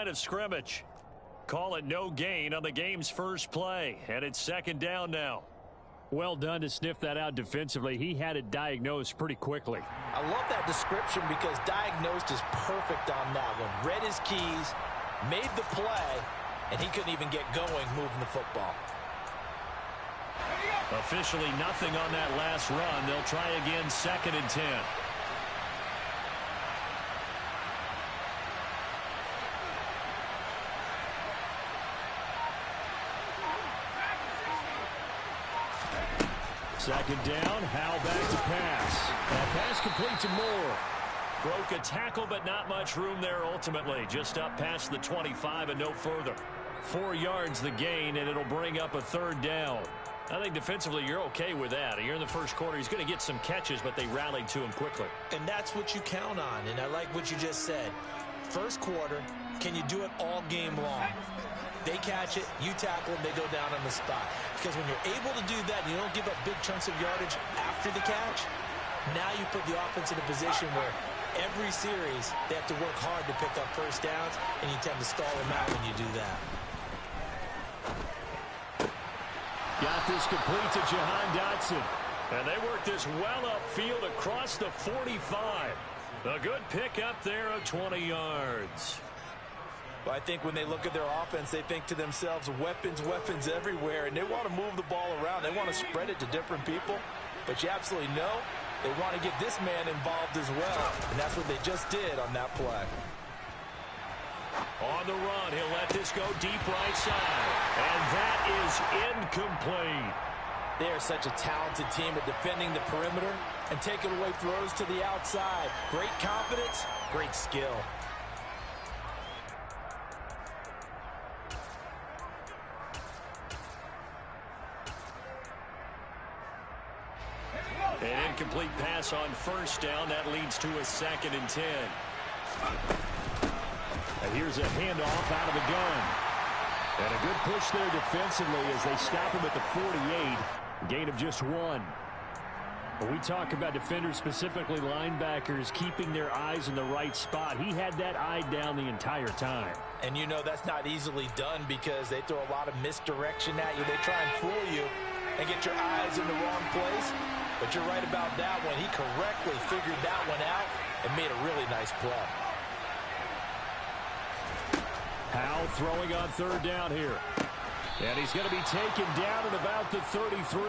line of scrimmage. Call it no gain on the game's first play, and it's second down now. Well done to sniff that out defensively. He had it diagnosed pretty quickly. I love that description because diagnosed is perfect on that one. Read his keys, made the play, and he couldn't even get going moving the football. Officially nothing on that last run. They'll try again, second and 10. Second down, Howell back to pass. That pass complete to Moore. Broke a tackle, but not much room there ultimately. Just up past the 25 and no further. 4 yards the gain, and it'll bring up a third down. I think defensively you're okay with that. You're in the first quarter. He's going to get some catches, but they rallied to him quickly. And that's what you count on, and I like what you just said. First quarter, can you do it all game long? They catch it, you tackle them, they go down on the spot. Because when you're able to do that, you don't give up big chunks of yardage after the catch, now you put the offense in a position where every series they have to work hard to pick up first downs, and you tend to stall them out when you do that. Got this complete to Jahan Dotson. And they work this well upfield across the 45. A good pick up there of 20 yards. Well, I think when they look at their offense, they think to themselves, weapons, weapons everywhere, and they want to move the ball around. They want to spread it to different people, but you absolutely know they want to get this man involved as well, and that's what they just did on that play. On the run, he'll let this go deep right side, and that is incomplete. They are such a talented team at defending the perimeter and taking away throws to the outside. Great confidence, great skill. An incomplete pass on first down. That leads to a second and 10. And here's a handoff out of the gun. And a good push there defensively as they stop him at the 48. Gain of just 1. When we talk about defenders, specifically linebackers, keeping their eyes in the right spot, he had that eye down the entire time. And you know that's not easily done because they throw a lot of misdirection at you. They try and fool you and get your eyes in the wrong place. But you're right about that one. He correctly figured that one out and made a really nice play. Howell throwing on third down here. And he's going to be taken down at about the 33.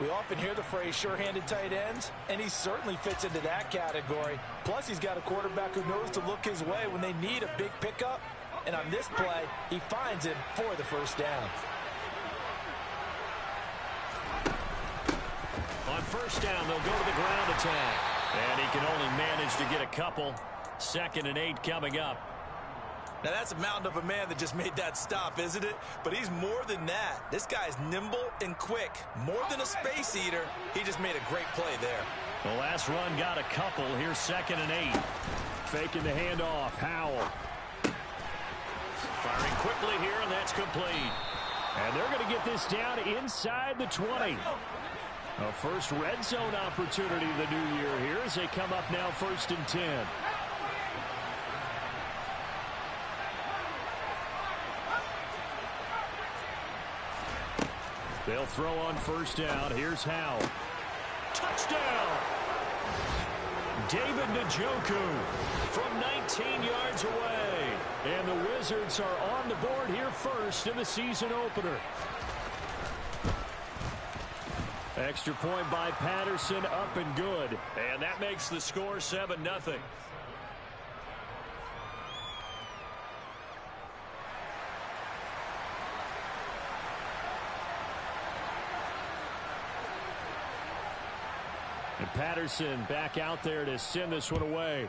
We often hear the phrase sure-handed tight ends, and he certainly fits into that category. Plus, he's got a quarterback who knows to look his way when they need a big pickup. And on this play, he finds him for the first down. On first down, they'll go to the ground attack. And he can only manage to get a couple. 2nd and 8 coming up. Now, that's a mountain of a man that just made that stop, isn't it? But he's more than that. This guy's nimble and quick. More than a space eater. He just made a great play there. The last run got a couple. Here's 2nd and 8. Faking the handoff. Howell. Firing quickly here, and that's complete. And they're going to get this down inside the 20. A first red zone opportunity of the new year here as they come up now 1st and 10. They'll throw on first down. Here's Howell. Touchdown! David Njoku from 19 yards away. And the Wizards are on the board here first in the season opener. Extra point by Patterson, up and good. And that makes the score 7-0. And Patterson back out there to send this one away.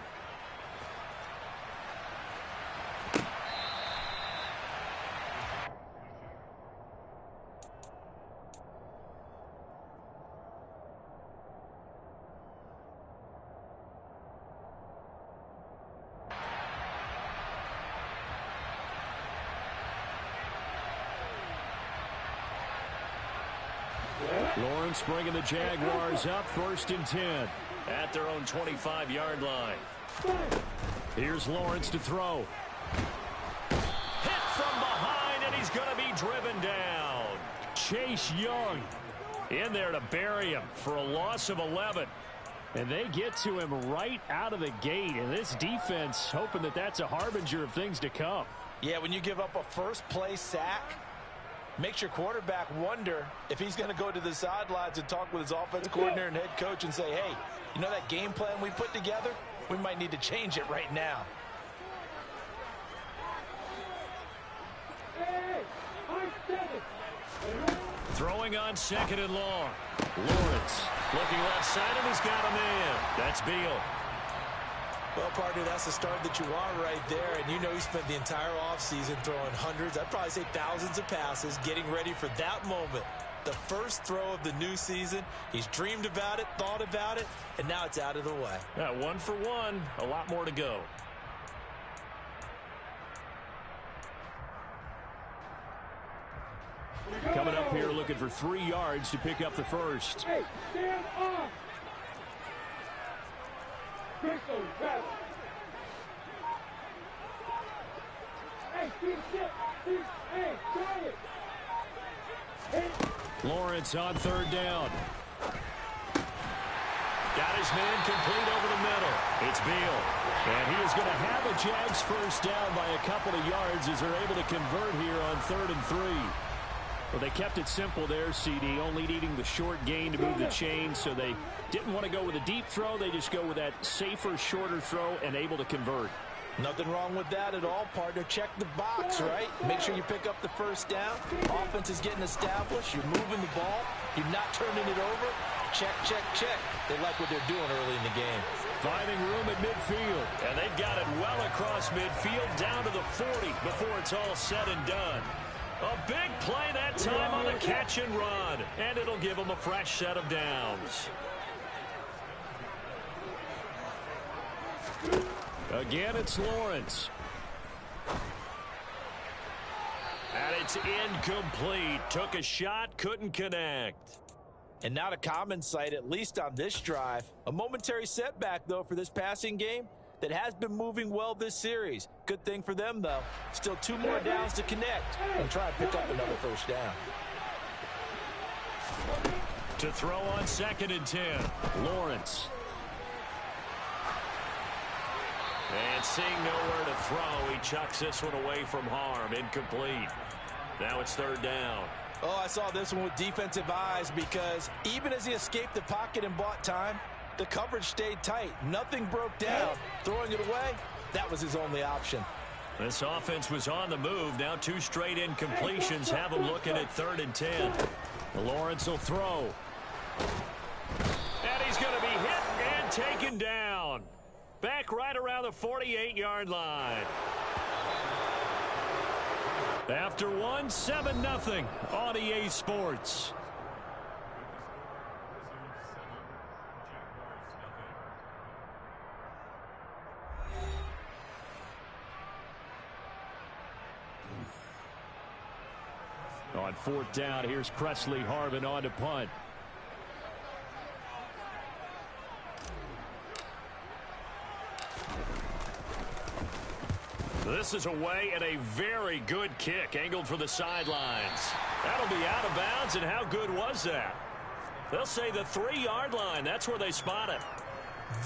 Lawrence bringing the Jaguars up 1st and 10 at their own 25-yard line. Here's Lawrence to throw. Hit from behind, and he's going to be driven down. Chase Young in there to bury him for a loss of 11. And they get to him right out of the gate. And this defense hoping that that's a harbinger of things to come. Yeah, when you give up a first-play sack, makes your quarterback wonder if he's going to go to the sidelines and talk with his offensive coordinator and head coach and say, hey, you know that game plan we put together? We might need to change it right now. Throwing on 2nd and long. Lawrence looking left side, and he's got a man. That's Beal. Well, partner, that's the start that you want right there. And you know he spent the entire offseason throwing hundreds, I'd probably say thousands of passes, getting ready for that moment. The first throw of the new season. He's dreamed about it, thought about it, and now it's out of the way. Yeah, 1 for 1. A lot more to go. Coming up here looking for 3 yards to pick up the first. Hey, stand up. Lawrence on 3rd down. Got his man complete over the middle. It's Beal. And he is going to have a Jags first down by a couple of yards as they're able to convert here on 3rd and 3. Well, they kept it simple there, CD, only needing the short gain to move the chain, so they didn't want to go with a deep throw. They just go with that safer, shorter throw and able to convert. Nothing wrong with that at all, partner. Check the box, right? Make sure you pick up the first down. Offense is getting established. You're moving the ball. You're not turning it over. Check, check, check. They like what they're doing early in the game. Finding room at midfield. And they've got it well across midfield down to the 40 before it's all said and done. A big play that time on the catch and run. And it'll give them a fresh set of downs. Again, it's Lawrence. And it's incomplete. Took a shot, couldn't connect. And not a common sight, at least on this drive. A momentary setback, though, for this passing game that has been moving well this series. Good thing for them, though. Still 2 more downs to connect and try and pick up another first down. To throw on 2nd and 10. Lawrence. And seeing nowhere to throw, he chucks this one away from harm. Incomplete. Now it's 3rd down. Oh, I saw this one with defensive eyes because even as he escaped the pocket and bought time, the coverage stayed tight. Nothing broke down. Throwing it away, that was his only option. This offense was on the move. Now 2 straight incompletions have him looking at 3rd and 10. Lawrence will throw. And he's going to be hit and taken down. Back right around the 48-yard line. After 1, 7-0 on EA Sports. On 4th down, here's Presley Harvin on to punt. This is away and a very good kick angled for the sidelines. That'll be out of bounds, and how good was that? They'll say the 3-yard line. That's where they spot it.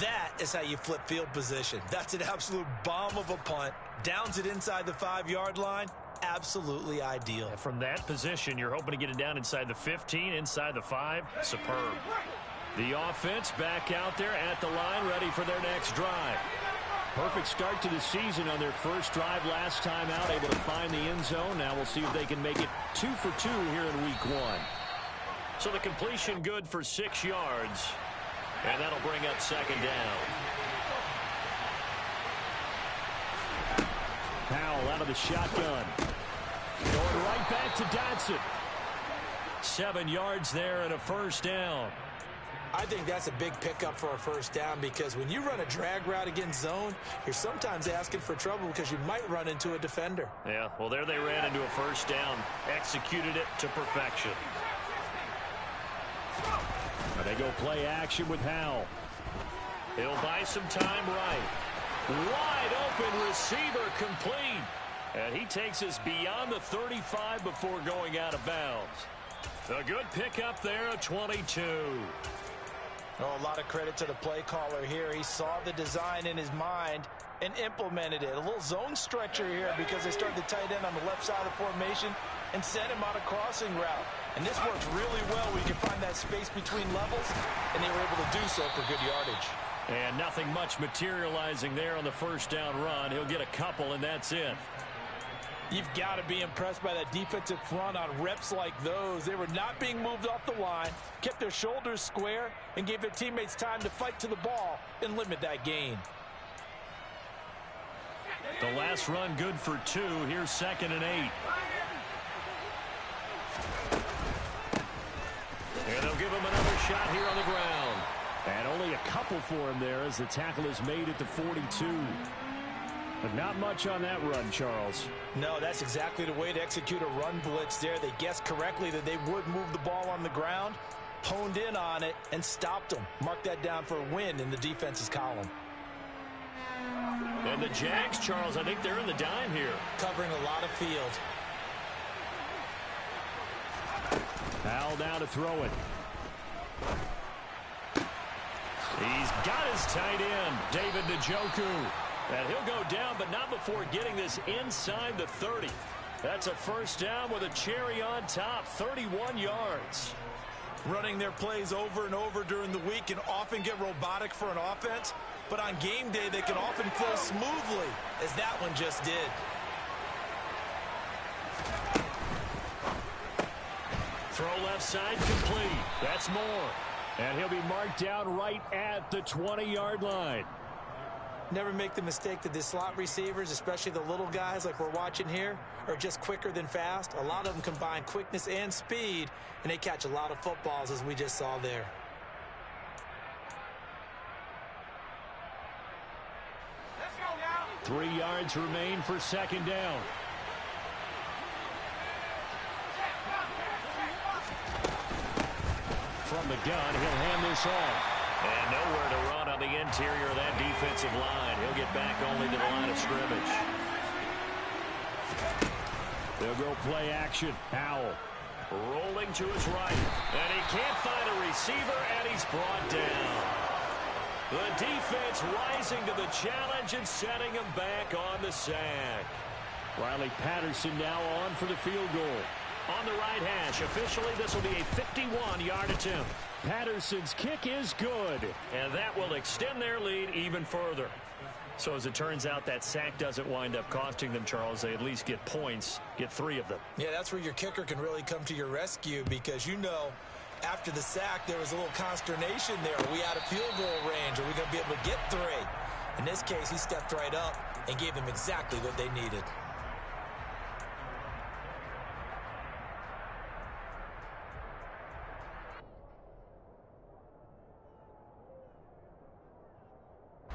That is how you flip field position. That's an absolute bomb of a punt. Downs it inside the 5-yard line. Absolutely ideal. And from that position, you're hoping to get it down inside the 15, inside the 5. Superb. The offense back out there at the line, ready for their next drive. Perfect start to the season on their first drive last time out, able to find the end zone. Now we'll see if they can make it 2 for 2 here in week 1. So the completion good for 6 yards, and that'll bring up 2nd down. Powell out of the shotgun. Going right back to Dotson. 7 yards there and a first down. I think that's a big pickup for a first down because when you run a drag route against zone, you're sometimes asking for trouble because you might run into a defender. Yeah, well, there they ran into a first down, executed it to perfection. They go play action with Powell. He'll buy some time right. Wide open receiver complete. And he takes us beyond the 35 before going out of bounds. A good pickup there, a 22. Oh, a lot of credit to the play caller here. He saw the design in his mind and implemented it. A little zone stretcher here because they started the tight end on the left side of the formation and sent him on a crossing route. And this works really well where you can find that space between levels, and they were able to do so for good yardage. And nothing much materializing there on the first down run. He'll get a couple, and that's it. You've got to be impressed by that defensive front on reps like those. They were not being moved off the line, kept their shoulders square, and gave their teammates time to fight to the ball and limit that gain. The last run good for 2. Here's 2nd and 8. And they'll give him another shot here on the ground. And only a couple for him there as the tackle is made at the 42. But not much on that run, Charles. No, that's exactly the way to execute a run blitz there. They guessed correctly that they would move the ball on the ground, honed in on it, and stopped them. Mark that down for a win in the defense's column. And the Jags, Charles, I think they're in the dime here. Covering a lot of field. Powell down to throw it. He's got his tight end, David Njoku. And he'll go down, but not before getting this inside the 30. That's a first down with a cherry on top, 31 yards. Running their plays over and over during the week can often get robotic for an offense, but on game day they can often flow smoothly, as that one just did. Throw left side complete. That's Moore. And he'll be marked down right at the 20-yard line. Never make the mistake that the slot receivers, especially the little guys like we're watching here, are just quicker than fast. A lot of them combine quickness and speed, and they catch a lot of footballs, as we just saw there. Let's go now. 3 yards remain for 2nd down. From the gun, he'll hand this off. And nowhere to run on the interior of that defensive line. He'll get back only to the line of scrimmage. They'll go play action. Powell rolling to his right. And he can't find a receiver, and he's brought down. The defense rising to the challenge and setting him back on the sack. Riley Patterson now on for the field goal. On the right hash. Officially, this will be a 51-yard attempt. Patterson's kick is good. And that will extend their lead even further. So as it turns out, that sack doesn't wind up costing them, Charles. They at least get points, get 3 of them. Yeah, that's where your kicker can really come to your rescue because, you know, after the sack, there was a little consternation there. Are we out of field goal range? Are we going to be able to get 3? In this case, he stepped right up and gave them exactly what they needed.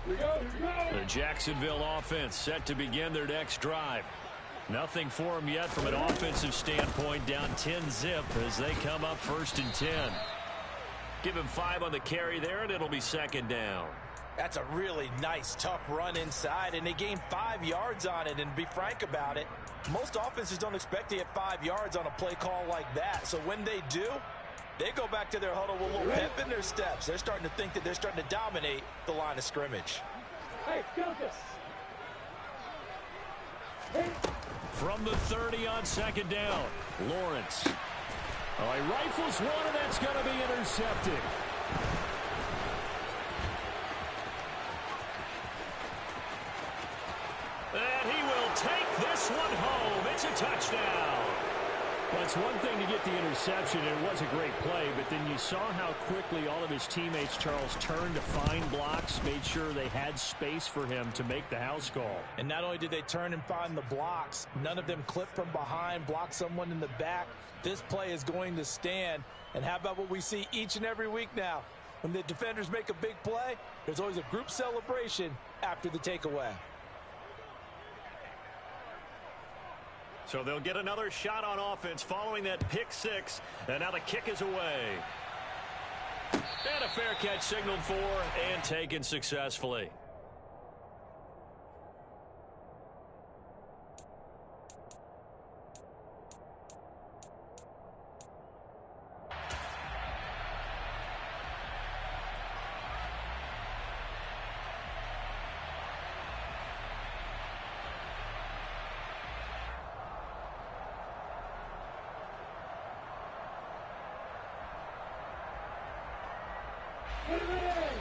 The Jacksonville offense set to begin their next drive. Nothing for them yet from an offensive standpoint, down 10-zip as they come up 1st and 10. Give him 5 on the carry there, and it'll be 2nd down. That's a really nice, tough run inside, and they gained 5 yards on it. And to be frank about it, most offenses don't expect to get 5 yards on a play call like that. So when they do, they go back to their huddle with a little pep in their steps. They're starting to think that they're starting to dominate the line of scrimmage. Hey, focus. From the 30 on 2nd down, Lawrence. Oh, he rifles one, and that's going to be intercepted. And he will take this one home. It's a touchdown. Well, it's one thing to get the interception, and it was a great play, but then you saw how quickly all of his teammates, Charles, turned to find blocks, made sure they had space for him to make the house call. And not only did they turn and find the blocks, none of them clipped from behind, blocked someone in the back. This play is going to stand. And how about what we see each and every week now? When the defenders make a big play, there's always a group celebration after the takeaway. So they'll get another shot on offense following that pick 6. And now the kick is away. And a fair catch signaled for and taken successfully.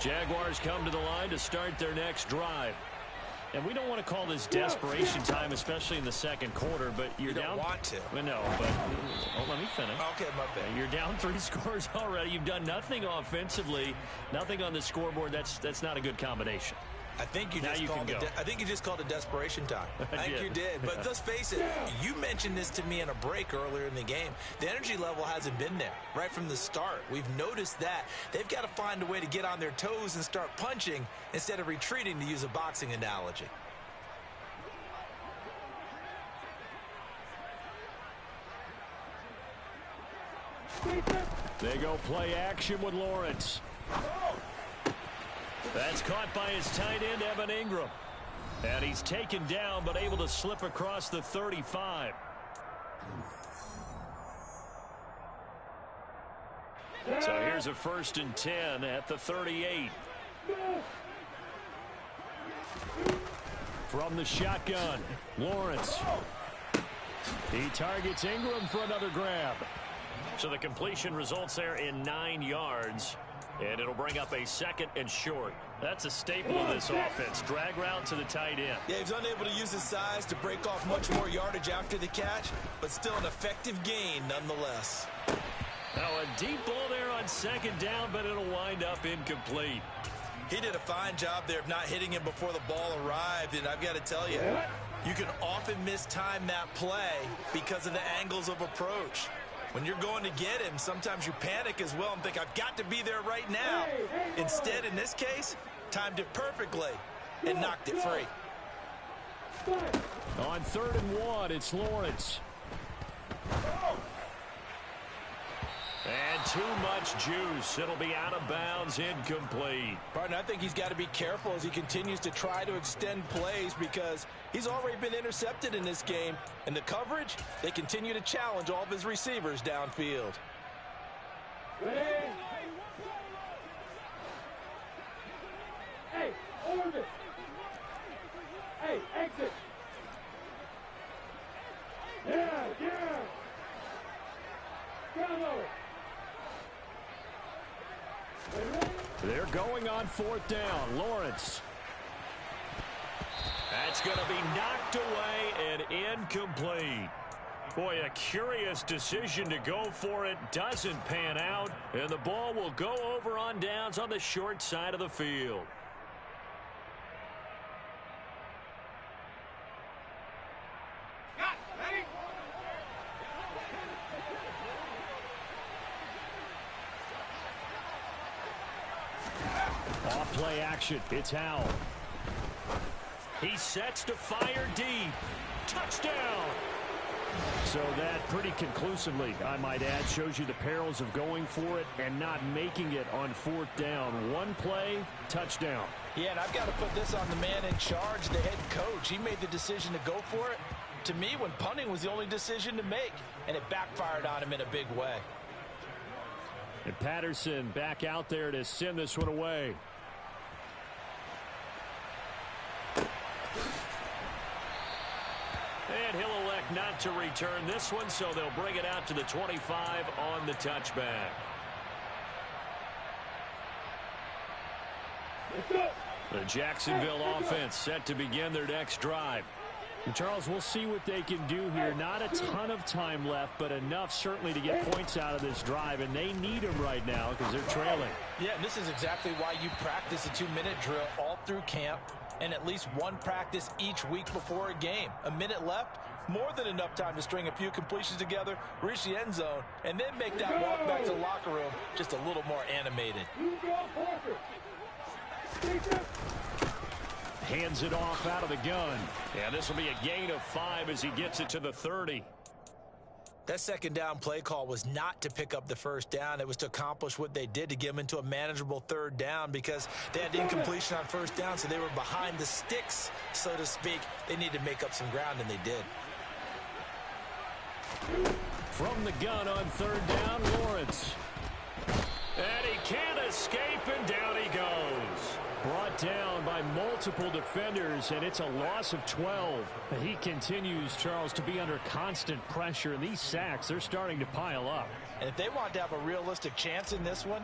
Jaguars come to the line to start their next drive. And we don't want to call this desperation time, especially in the second quarter, but you're down. You don't want to. I know, but let me finish. Okay, my bad. You're down 3 scores already. You've done nothing offensively, nothing on the scoreboard. That's not a good combination. I think you just called it desperation time. I think you did. But let's face it, you mentioned this to me in a break earlier in the game. The energy level hasn't been there right from the start. We've noticed that. They've got to find a way to get on their toes and start punching instead of retreating, to use a boxing analogy. They go play action with Lawrence. That's caught by his tight end, Evan Ingram. And he's taken down, but able to slip across the 35. So here's a 1st and 10 at the 38. From the shotgun, Lawrence. He targets Ingram for another grab. So the completion results there in 9 yards. And it'll bring up a 2nd and short. That's a staple of this offense. Drag route to the tight end. Yeah, he's unable to use his size to break off much more yardage after the catch, but still an effective gain nonetheless. Now a deep ball there on 2nd down, but it'll wind up incomplete. He did a fine job there of not hitting him before the ball arrived, and I've got to tell you, you can often mistime that play because of the angles of approach. When you're going to get him, sometimes you panic as well and think, I've got to be there right now. Instead, in this case, timed it perfectly and knocked it free. On 3rd and 1, it's Lawrence. And too much juice. It'll be out of bounds, incomplete. Partner, I think he's got to be careful as he continues to try to extend plays because he's already been intercepted in this game. And the coverage, they continue to challenge all of his receivers downfield. Hey, orbit. Hey, exit. Yeah. Bravo. They're going on 4th down. Lawrence. That's going to be knocked away and incomplete. Boy, a curious decision to go for it. Doesn't pan out. And the ball will go over on downs on the short side of the field. Off play action. It's Howell. He sets to fire deep. Touchdown. So that pretty conclusively, I might add, shows you the perils of going for it and not making it on 4th down. One play, touchdown. Yeah, and I've got to put this on the man in charge, the head coach. He made the decision to go for it. To me, when punting was the only decision to make, and it backfired on him in a big way. And Patterson back out there to send this one away. And he'll elect not to return this one, so they'll bring it out to the 25 on the touchback. The Jacksonville offense set to begin their next drive. And Charles, we'll see what they can do here. Not a ton of time left, but enough certainly to get points out of this drive, and they need them right now because they're trailing. Yeah, and this is exactly why you practice a 2-minute drill all through camp and at least one practice each week before a game. A minute left, more than enough time to string a few completions together, reach the end zone, and then make that walk back to the locker room just a little more animated. Hands it off out of the gun. And this will be a gain of 5 as he gets it to the 30. That 2nd down play call was not to pick up the 1st down. It was to accomplish what they did, to get them into a manageable 3rd down because they had incompletion on 1st down, so they were behind the sticks, so to speak. They needed to make up some ground, and they did. From the gun on 3rd down, Lawrence. And he can't escape, and down he goes. Brought down by multiple defenders, and it's a loss of 12. He continues, Charles, to be under constant pressure, and these sacks, they're starting to pile up. And if they want to have a realistic chance in this one,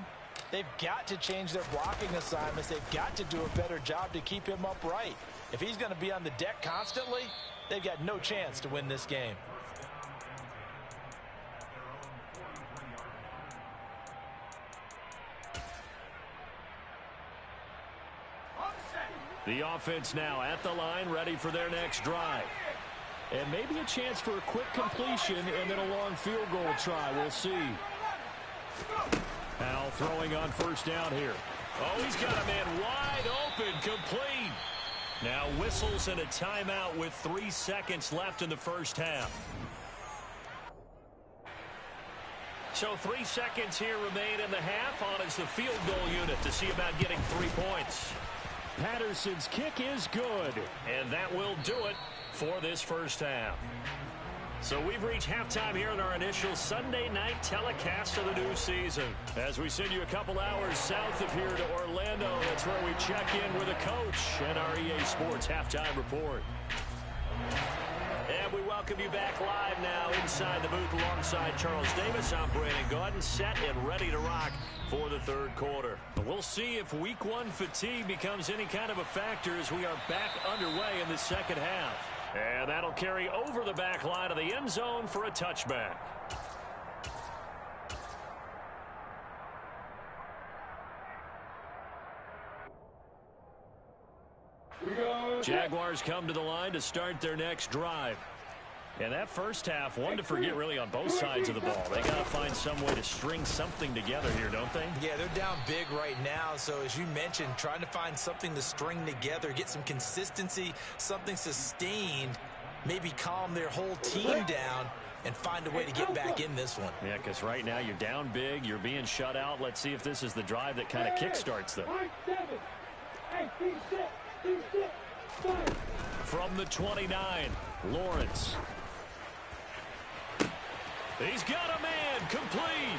They've got to change their blocking assignments. They've got to do a better job to keep him upright. If he's going to be on the deck constantly, they've got no chance to win this game. The offense now at the line, ready for their next drive. And maybe a chance for a quick completion and then a long field goal try. We'll see. Now throwing on first down here. Oh, he's got a man wide open, complete. Now whistles and a timeout with 3 seconds left in the first half. So 3 seconds here remain in the half. On is the field goal unit to see about getting 3 points. Patterson's kick is good. And that will do it for this first half. So we've reached halftime here in our initial Sunday night telecast of the new season. As we send you a couple hours south of here to Orlando, that's where we check in with a coach and our EA Sports halftime report. And we welcome you back live now inside the booth alongside Charles Davis. I'm Brandon Gaudin, set and ready to rock for the third quarter. We'll see if week one fatigue becomes any kind of a factor as we are back underway in the second half. And that'll carry over the back line of the end zone for a touchback. Jaguars come to the line to start their next drive. And that first half, one to forget really on both sides of the ball. They got to find some way to string something together here, don't they? Yeah, they're down big right now. So as you mentioned, trying to find something to string together, get some consistency, something sustained, maybe calm their whole team down and find a way to get back in this one. Yeah, because right now you're down big, you're being shut out. Let's see if this is the drive that kind of kickstarts them. From the 29, Lawrence. He's got a man, complete.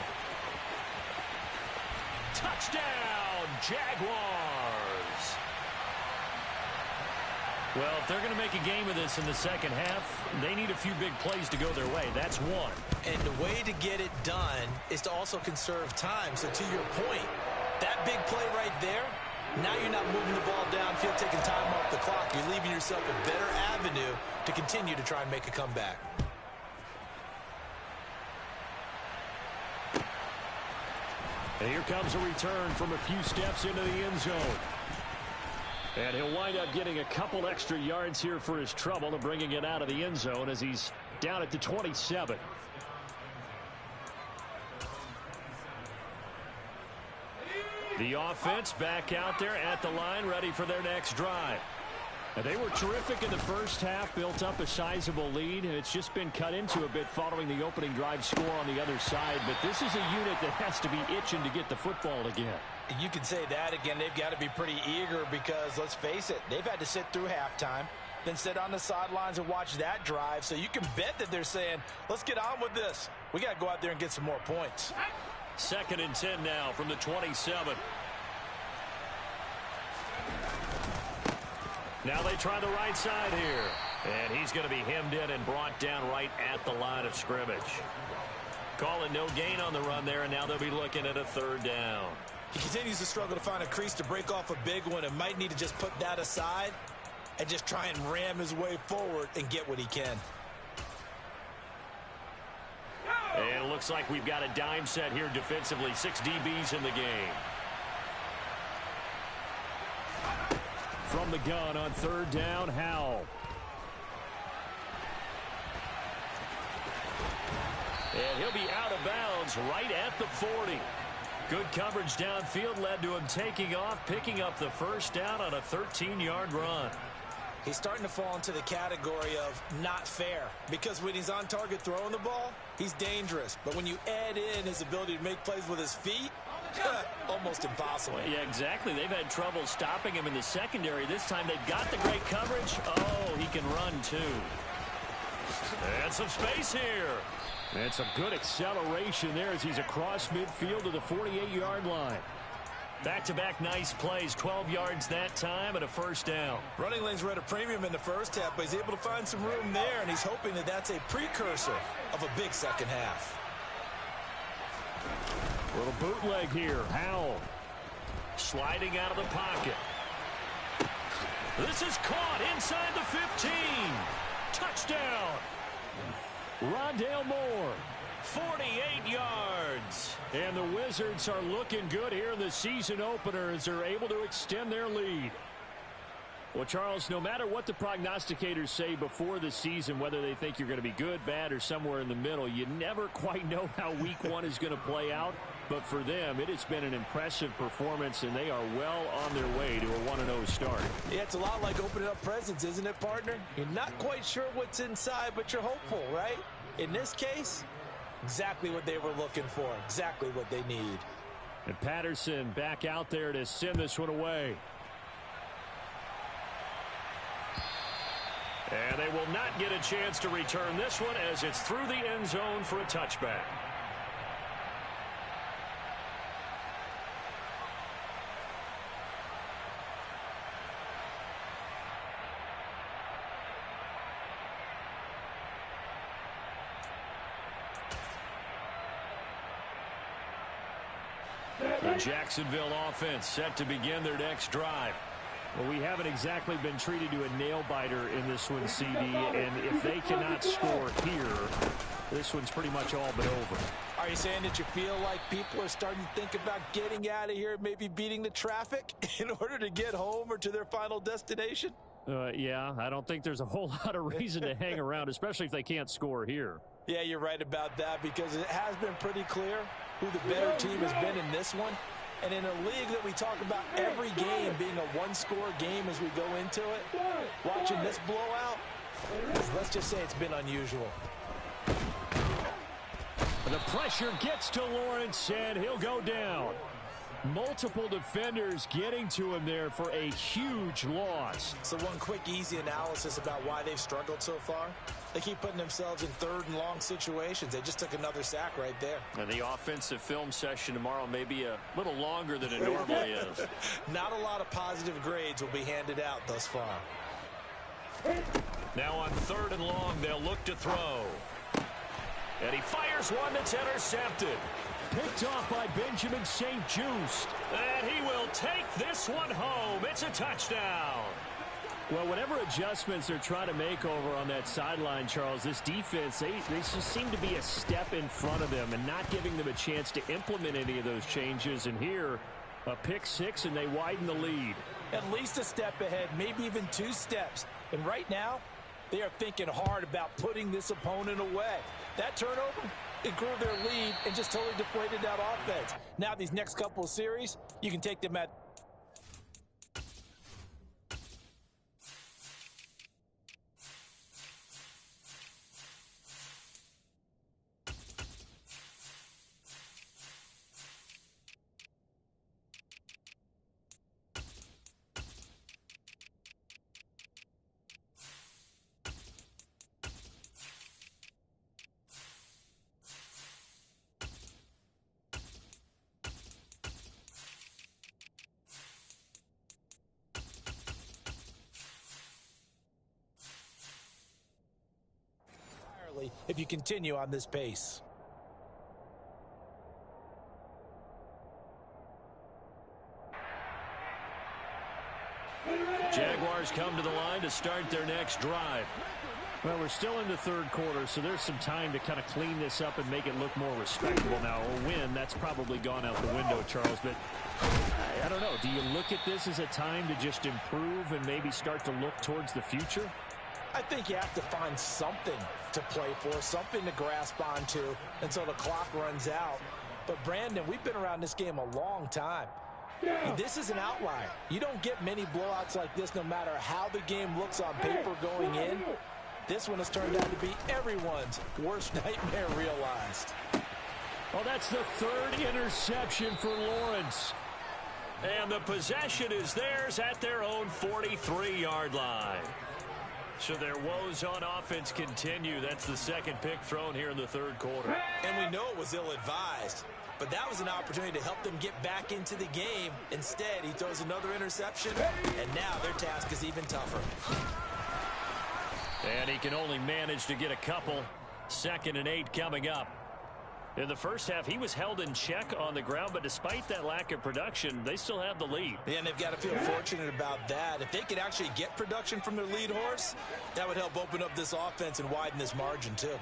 Touchdown, Jaguars. Well, if they're going to make a game of this in the second half, they need a few big plays to go their way. That's one. And the way to get it done is to also conserve time. So to your point, that big play right there, now you're not moving the ball downfield, taking time off the clock. You're leaving yourself a better avenue to continue to try and make a comeback. And here comes a return from a few steps into the end zone. And he'll wind up getting a couple extra yards here for his trouble and bringing it out of the end zone as he's down at the 27. The offense back out there at the line, ready for their next drive. And they were terrific in the first half, built up a sizable lead, and it's just been cut into a bit following the opening drive score on the other side. But this is a unit that has to be itching to get the football again. You can say that again. They've got to be pretty eager because, let's face it, they've had to sit through halftime, then sit on the sidelines and watch that drive. So you can bet that they're saying, let's get on with this. We got to go out there and get some more points. 2nd and 10 now from the 27. Now they try the right side here. And he's going to be hemmed in and brought down right at the line of scrimmage. Call it no gain on the run there, and now they'll be looking at a 3rd down. He continues to struggle to find a crease to break off a big one and might need to just put that aside and just try and ram his way forward and get what he can. And it looks like we've got a dime set here defensively. 6 DBs in the game. From the gun on 3rd down, Howell. And he'll be out of bounds right at the 40. Good coverage downfield led to him taking off, picking up the 1st down on a 13-yard run. He's starting to fall into the category of not fair because when he's on target throwing the ball, he's dangerous. But when you add in his ability to make plays with his feet, almost impossible. Yeah, exactly. They've had trouble stopping him in the secondary. This time they've got the great coverage. Oh, he can run too. And some space here. And some good acceleration there as he's across midfield to the 48-yard line. Back-to-back nice plays, 12 yards that time and a 1st down. Running lanes were at a premium in the first half, but he's able to find some room there, and he's hoping that that's a precursor of a big second half. Little bootleg here. Howell. Sliding out of the pocket. This is caught inside the 15. Touchdown. Rondale Moore. 48 yards. And the Wizards are looking good here in the season opener as they're able to extend their lead. Well, Charles, no matter what the prognosticators say before the season, whether they think you're going to be good, bad, or somewhere in the middle, you never quite know how week one is going to play out. But for them, it has been an impressive performance, and they are well on their way to a 1-0 start. Yeah, it's a lot like opening up presents, isn't it, partner? You're not quite sure what's inside, but you're hopeful, right? In this case, exactly what they were looking for, exactly what they need. And Patterson back out there to send this one away. And they will not get a chance to return this one as it's through the end zone for a touchback. The Jacksonville offense set to begin their next drive. Well, we haven't exactly been treated to a nail-biter in this one, CD, and if they cannot score here, this one's pretty much all but over. Are you saying that you feel like people are starting to think about getting out of here, maybe beating the traffic in order to get home or to their final destination? Yeah, I don't think there's a whole lot of reason to hang around, especially if they can't score here. Yeah, you're right about that because it has been pretty clear who the better team has been in this one. And in a league that we talk about every game being a one-score game as we go into it, watching this blowout, let's just say it's been unusual. The pressure gets to Lawrence, and he'll go down. Multiple defenders getting to him there for a huge loss. So one quick, easy analysis about why they've struggled so far. They keep putting themselves in third and long situations. They just took another sack right there. And the offensive film session tomorrow may be a little longer than it normally is. Not a lot of positive grades will be handed out thus far. Now on third and long, they'll look to throw. And he fires one that's intercepted. Picked off by Benjamin St-Juste. And he will take this one home. It's a touchdown. Well, whatever adjustments they're trying to make over on that sideline, Charles, this defense, they just seem to be a step in front of them and not giving them a chance to implement any of those changes. And here, a pick six, and they widen the lead. At least a step ahead, maybe even two steps. And right now, they are thinking hard about putting this opponent away. That turnover, it grew their lead and just totally deflated that offense. Now these next couple of series, you can take them at if you continue on this pace. Jaguars come to the line to start their next drive. Well, we're still in the third quarter, so there's some time to kind of clean this up and make it look more respectable now. A win, that's probably gone out the window, Charles, but I don't know. Do you look at this as a time to just improve and maybe start to look towards the future? I think you have to find something to play for, something to grasp onto until the clock runs out. But, Brandon, we've been around this game a long time. This is an outlier. You don't get many blowouts like this no matter how the game looks on paper going in. This one has turned out to be everyone's worst nightmare realized. Well, that's the third interception for Lawrence. And the possession is theirs at their own 43-yard line. So their woes on offense continue. That's the second pick thrown here in the third quarter. And we know it was ill-advised, but that was an opportunity to help them get back into the game. Instead, he throws another interception, and now their task is even tougher. And he can only manage to get a couple. 2nd and 8 coming up. In the first half, he was held in check on the ground, but despite that lack of production, they still have the lead. Yeah, and they've got to feel fortunate about that. If they could actually get production from their lead horse, that would help open up this offense and widen this margin, too.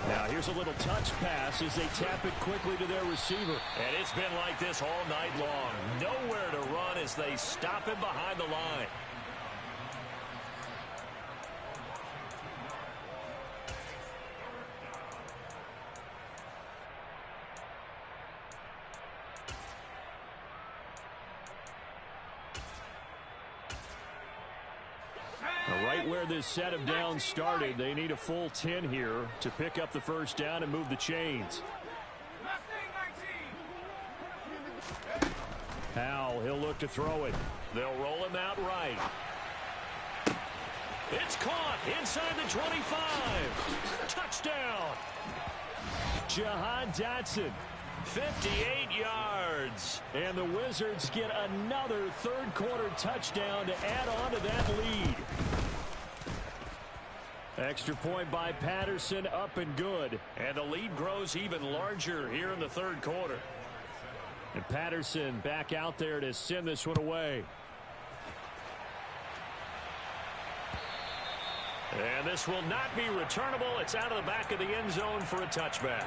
Now, here's a little touch pass as they tap it quickly to their receiver. And it's been like this all night long. Nowhere to run as they stop him behind the line. Right where this set of downs started, they need a full 10 here to pick up the first down and move the chains. Howell, he'll look to throw it. They'll roll him out right. It's caught inside the 25. Touchdown. Jahan Dotson. 58 yards. And the Wizards get another third-quarter touchdown to add on to that lead. Extra point by Patterson, up and good. And the lead grows even larger here in the third quarter. And Patterson back out there to send this one away. And this will not be returnable. It's out of the back of the end zone for a touchback.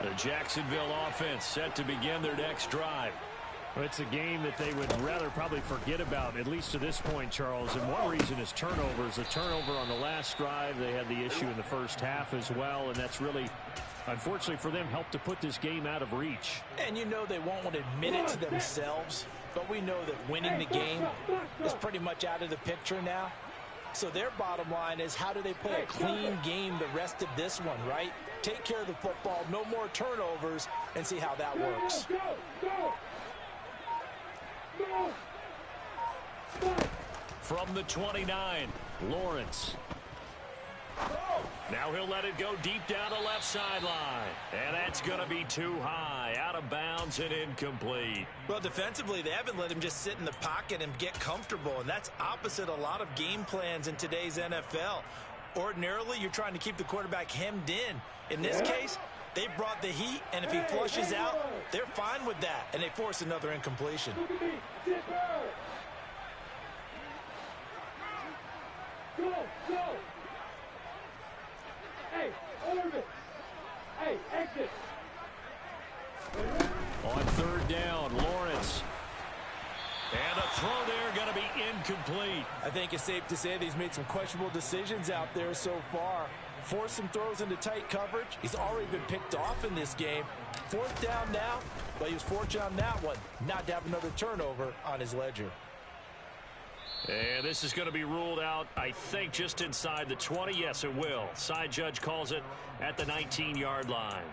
The Jacksonville offense set to begin their next drive. It's a game that they would rather probably forget about, at least to this point, Charles. And one reason is turnovers. A turnover on the last drive. They had the issue in the first half as well, and that's really, unfortunately for them, helped to put this game out of reach. And you know they won't admit it to themselves, but we know that winning the game is pretty much out of the picture now. So their bottom line is, how do they play a clean game the rest of this one, right? Take care of the football, no more turnovers, and see how that works. From the 29, Lawrence. Now he'll let it go deep down the left sideline. And that's going to be too high, out of bounds and incomplete. Well, defensively, they haven't let him just sit in the pocket and get comfortable, and that's opposite a lot of game plans in today's NFL. Ordinarily, you're trying to keep the quarterback hemmed in. In this case, they brought the heat, and if he flushes out, they're fine with that, and they force another incompletion. Go! Hey, orbit! Hey, exit! On third down, Lawrence. And a throw there going to be incomplete. I think it's safe to say that he's made some questionable decisions out there so far. Forced some throws into tight coverage. He's already been picked off in this game. Fourth down now, but he was fortunate on that one not to have another turnover on his ledger. And this is going to be ruled out, I think, just inside the 20. Yes, it will. Side judge calls it at the 19-yard line.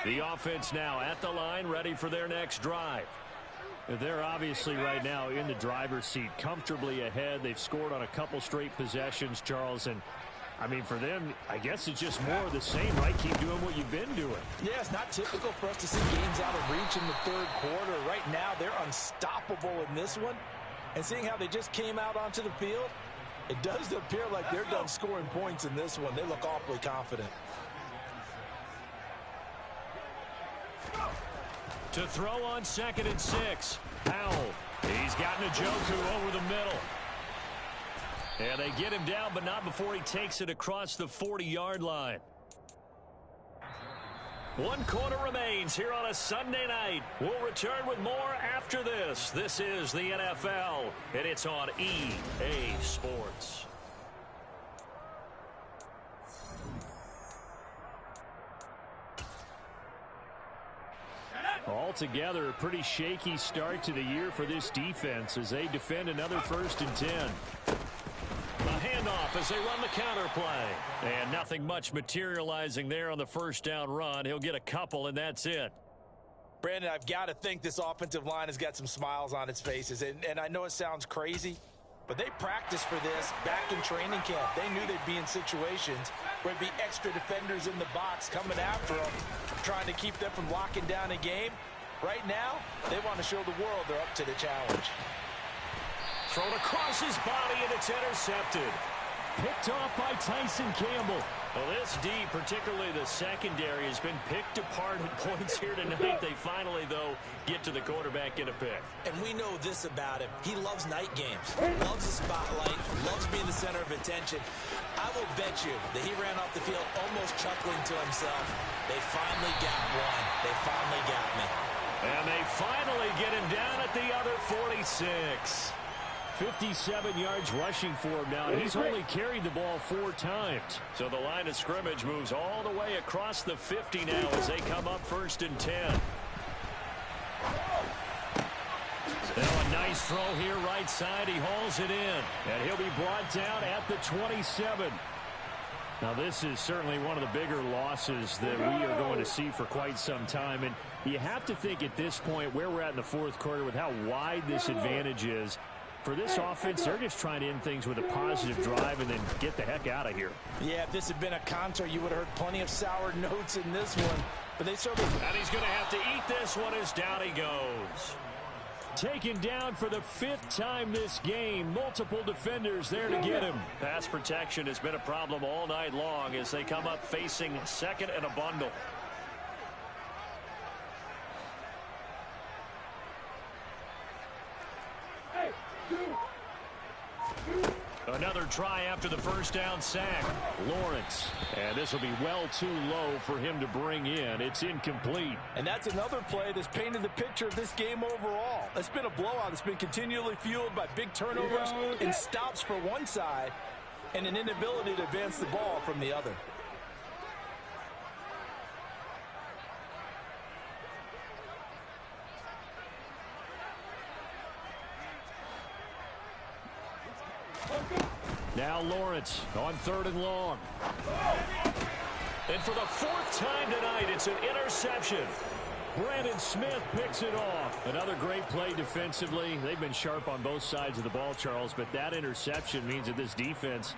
The offense now at the line, ready for their next drive. They're obviously right now in the driver's seat, comfortably ahead. They've scored on a couple straight possessions, Charles, and I mean, for them, I guess it's just more of the same, right? Keep doing what you've been doing. Yeah, it's not typical for us to see games out of reach in the third quarter. Right now, they're unstoppable in this one. And seeing how they just came out onto the field, it does appear like they're done scoring points in this one. They look awfully confident. To throw on 2nd and 6. Howell. He's got Njoku over the middle. And they get him down, but not before he takes it across the 40-yard line. 1 quarter remains here on a Sunday night. We'll return with more after this. This is the NFL, and it's on EA Sports. Altogether, a pretty shaky start to the year for this defense as they defend another 1st and 10. A handoff as they run the counter play. And nothing much materializing there on the first down run. He'll get a couple, and that's it. Brandon, I've got to think this offensive line has got some smiles on its faces. And I know it sounds crazy, But they practiced for this back in training camp. They knew they'd be in situations where there'd be extra defenders in the box coming after them, trying to keep them from locking down a game. Right now, they want to show the world they're up to the challenge. Thrown across his body, and it's intercepted. Picked off by Tyson Campbell. Well, this D, particularly the secondary, has been picked apart at points here tonight. They finally, though, get to the quarterback in a pick. And we know this about him. He loves night games, loves the spotlight, loves being the center of attention. I will bet you that he ran off the field almost chuckling to himself. They finally got one. They finally got me. And they finally get him down at the other 46. 57 yards rushing for him now. He's only carried the ball 4 times. So the line of scrimmage moves all the way across the 50 now as they come up 1st and 10. Now a nice throw here right side. He hauls it in. And he'll be brought down at the 27. Now this is certainly one of the bigger losses that we are going to see for quite some time. And you have to think at this point where we're at in the 4th quarter with how wide this advantage is. For this offense, they're just trying to end things with a positive drive and then get the heck out of here. Yeah, if this had been a concert, you would have heard plenty of sour notes in this one. But they certainly... And he's going to have to eat this one as down he goes. Taken down for the 5th time this game. Multiple defenders there to get him. Pass protection has been a problem all night long as they come up facing 2nd and a bundle. Another try after the 1st down sack. Lawrence. And this will be well too low for him to bring in. It's incomplete. And that's another play that's painted the picture of this game overall. It's been a blowout. It's been continually fueled by big turnovers and stops for one side and an inability to advance the ball from the other. Now Lawrence on 3rd and long. And for the 4th time tonight, it's an interception. Brandon Smith picks it off. Another great play defensively. They've been sharp on both sides of the ball, Charles, but that interception means that this defense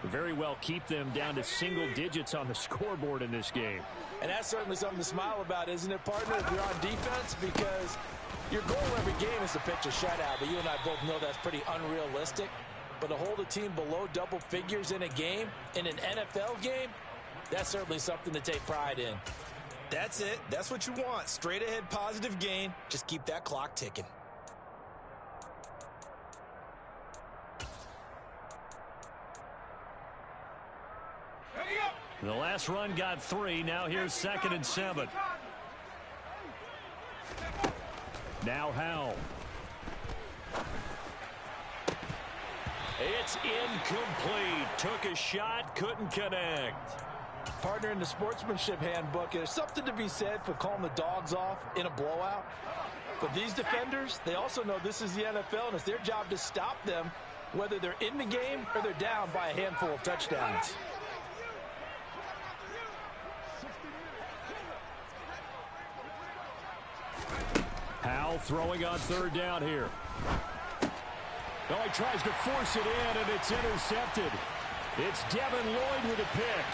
very well keep them down to single digits on the scoreboard in this game. And that's certainly something to smile about, isn't it, partner, if you're on defense? Because your goal every game is to pitch a shutout, but you and I both know that's pretty unrealistic. But to hold a team below double figures in a game, in an NFL game, that's certainly something to take pride in. That's it. That's what you want. Straight ahead positive gain. Just keep that clock ticking. The last run got 3. Now here's 2nd and 7. Now Howell. It's incomplete. Took a shot, couldn't connect. Partner, in the sportsmanship handbook, there's something to be said for calling the dogs off in a blowout. But these defenders, they also know this is the NFL, and it's their job to stop them, whether they're in the game or they're down by a handful of touchdowns. Howell throwing on 3rd down here. Oh, he tries to force it in, and it's intercepted. It's Devin Lloyd with a pick.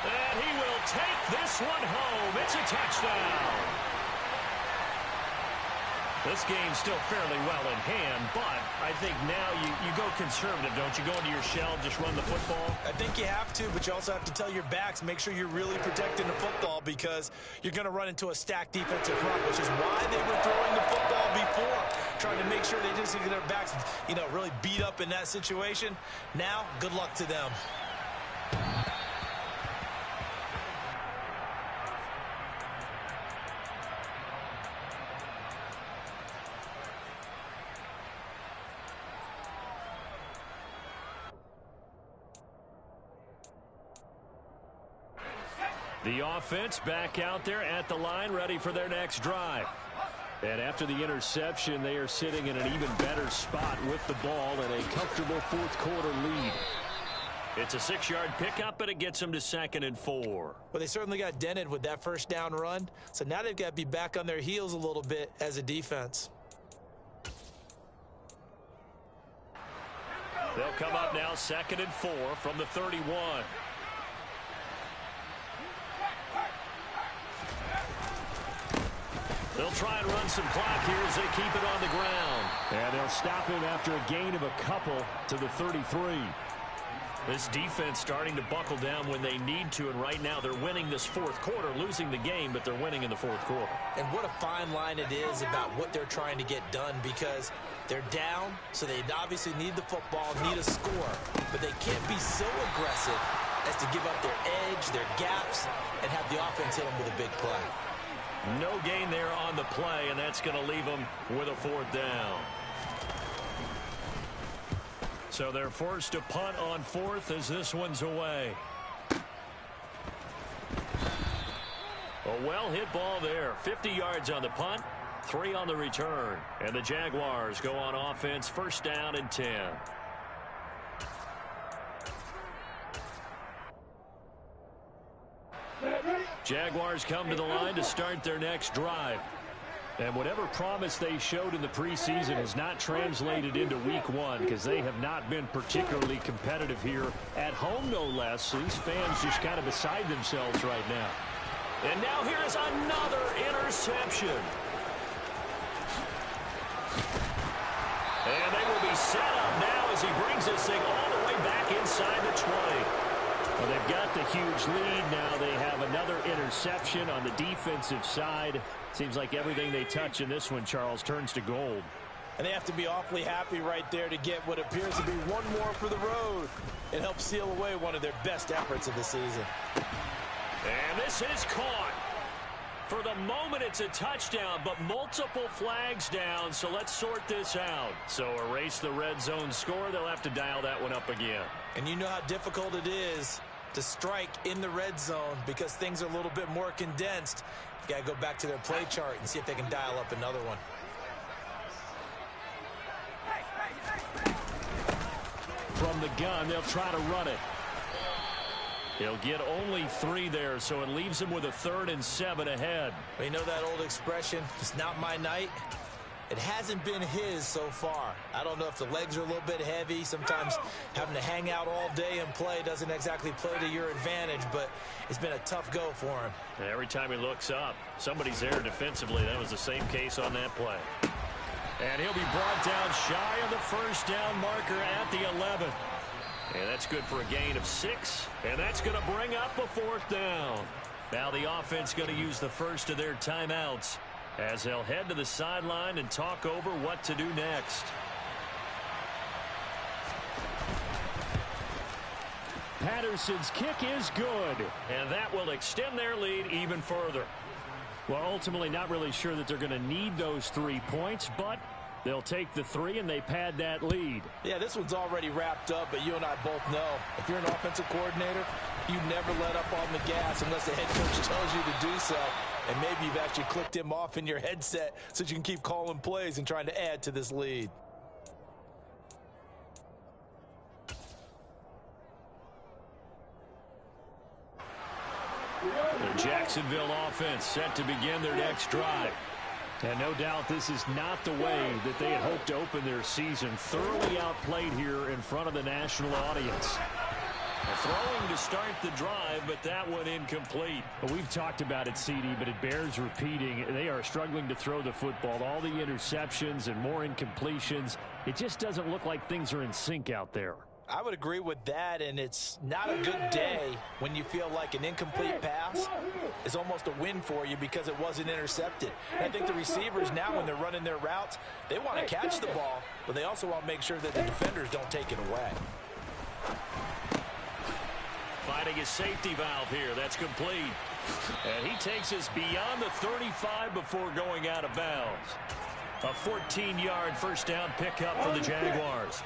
And he will take this one home. It's a touchdown. This game's still fairly well in hand, but I think now you go conservative, don't you? Go into your shell, just run the football. I think you have to, but you also have to tell your backs, make sure you're really protecting the football because you're going to run into a stacked defensive front, which is why they were throwing the football before, trying to make sure they just get their backs, really beat up in that situation. Now, good luck to them. The offense back out there at the line, ready for their next drive. And after the interception, they are sitting in an even better spot with the ball and a comfortable 4th quarter lead. It's a 6-yard pickup, but it gets them to 2nd and 4. Well, they certainly got dented with that 1st down run, so now they've got to be back on their heels a little bit as a defense. They'll come up now 2nd and 4 from the 31. They'll try and run some clock here as they keep it on the ground. And they'll stop him after a gain of a couple to the 33. This defense starting to buckle down when they need to, and right now they're winning this fourth quarter, losing the game, but they're winning in the fourth quarter. And what a fine line it is about what they're trying to get done, because they're down, so they obviously need the football, need a score, but they can't be so aggressive as to give up their edge, their gaps, and have the offense hit them with a big play. No gain there on the play, and that's going to leave them with a 4th down. So they're forced to punt on 4th as this one's away. A well-hit ball there. 50 yards on the punt, 3 on the return. And the Jaguars go on offense, 1st down and 10. Jaguars come to the line to start their next drive. And whatever promise they showed in the preseason has not translated into week 1, because they have not been particularly competitive here at home, no less. So these fans just kind of beside themselves right now. And now here's another interception. And they will be set up now as he brings this thing all the way back inside the 20. Well, they've got the huge lead. Now they have another interception on the defensive side. Seems like everything they touch in this one, Charles, turns to gold. And they have to be awfully happy right there to get what appears to be one more for the road. It helps seal away one of their best efforts of the season. And this is caught. For the moment, it's a touchdown, but multiple flags down, so let's sort this out. So erase the red zone score. They'll have to dial that one up again. And you know how difficult it is to strike in the red zone because things are a little bit more condensed. You got to go back to their play chart and see if they can dial up another one. From the gun, they'll try to run it. He'll get only 3 there, so it leaves him with a 3rd and 7 ahead. You know that old expression, it's not my night? It hasn't been his so far. I don't know if the legs are a little bit heavy. Sometimes having to hang out all day and play doesn't exactly play to your advantage, but it's been a tough go for him. And every time he looks up, somebody's there defensively. That was the same case on that play. And he'll be brought down shy of the 1st down marker at the 11. And that's good for a gain of 6. And that's going to bring up a 4th down. Now the offense going to use the first of their timeouts as they'll head to the sideline and talk over what to do next. Patterson's kick is good. And that will extend their lead even further. Well, ultimately not really sure that they're going to need those 3 points, but they'll take the 3 and they pad that lead. Yeah, this one's already wrapped up, but you and I both know if you're an offensive coordinator, you never let up on the gas unless the head coach tells you to do so. And maybe you've actually clicked him off in your headset so you can keep calling plays and trying to add to this lead. The Jacksonville offense set to begin their next drive. And no doubt this is not the way that they had hoped to open their season. Thoroughly outplayed here in front of the national audience. Throwing to start the drive, but that one incomplete. Well, we've talked about it, CD, but it bears repeating. They are struggling to throw the football. All the interceptions and more incompletions. It just doesn't look like things are in sync out there. I would agree with that, and it's not a good day when you feel like an incomplete pass is almost a win for you because it wasn't intercepted. And I think the receivers now, when they're running their routes, they want to catch the ball, but they also want to make sure that the defenders don't take it away. Finding his safety valve here. That's complete. And he takes us beyond the 35 before going out of bounds. A 14-yard first down pickup for the Jaguars.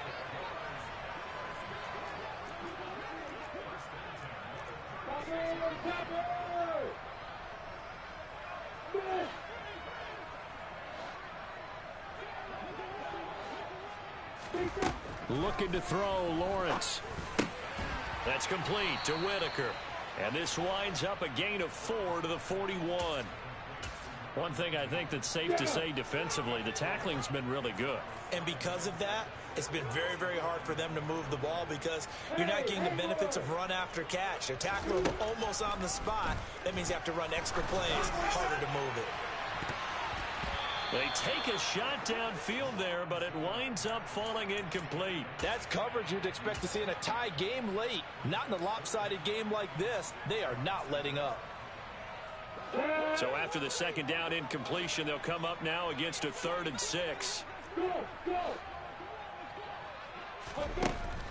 Looking to throw, Lawrence. That's complete to Whitaker. And this winds up a gain of 4 to the 41. One thing I think that's safe to say defensively, the tackling's been really good. And because of that, it's been very, very hard for them to move the ball because you're not getting the benefits of run after catch. They're tackling them almost on the spot. That means you have to run extra plays, harder to move it. They take a shot downfield there, but it winds up falling incomplete. That's coverage you'd expect to see in a tie game late. Not in a lopsided game like this. They are not letting up. So after the second down incompletion, they'll come up now against a 3rd and 6.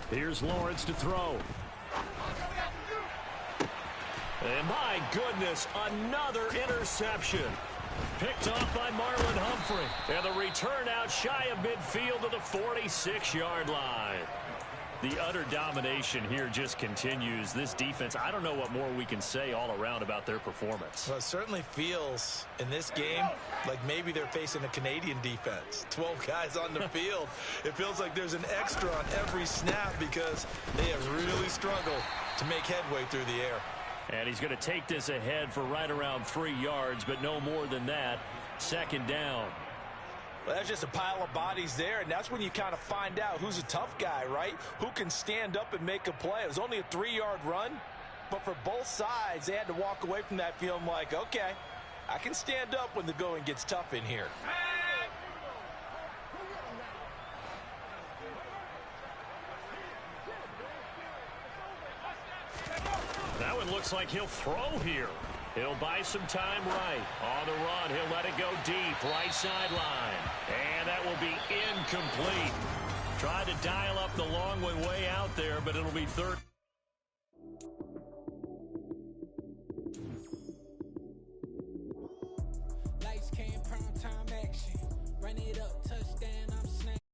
Here's Lawrence to throw. And my goodness, another interception. Picked off by Marlon Humphrey. And the return out shy of midfield to the 46-yard line. The utter domination here just continues. This defense, I don't know what more we can say all around about their performance. Well, it certainly feels in this game like maybe they're facing a Canadian defense. 12 guys on the field. It feels like there's an extra on every snap because they have really struggled to make headway through the air. And he's going to take this ahead for right around 3 yards, but no more than that. 2nd down. Well, that's just a pile of bodies there, and that's when you kind of find out who's a tough guy, right? Who can stand up and make a play. It was only a 3-yard run, but for both sides, they had to walk away from that feeling like, okay, I can stand up when the going gets tough in here. That one looks like he'll throw here. He'll buy some time right. On the run, he'll let it go deep, right sideline. And that will be incomplete. Tried to dial up the long one way out there, but it'll be 3rd. Lights came, prime time action. Run it up.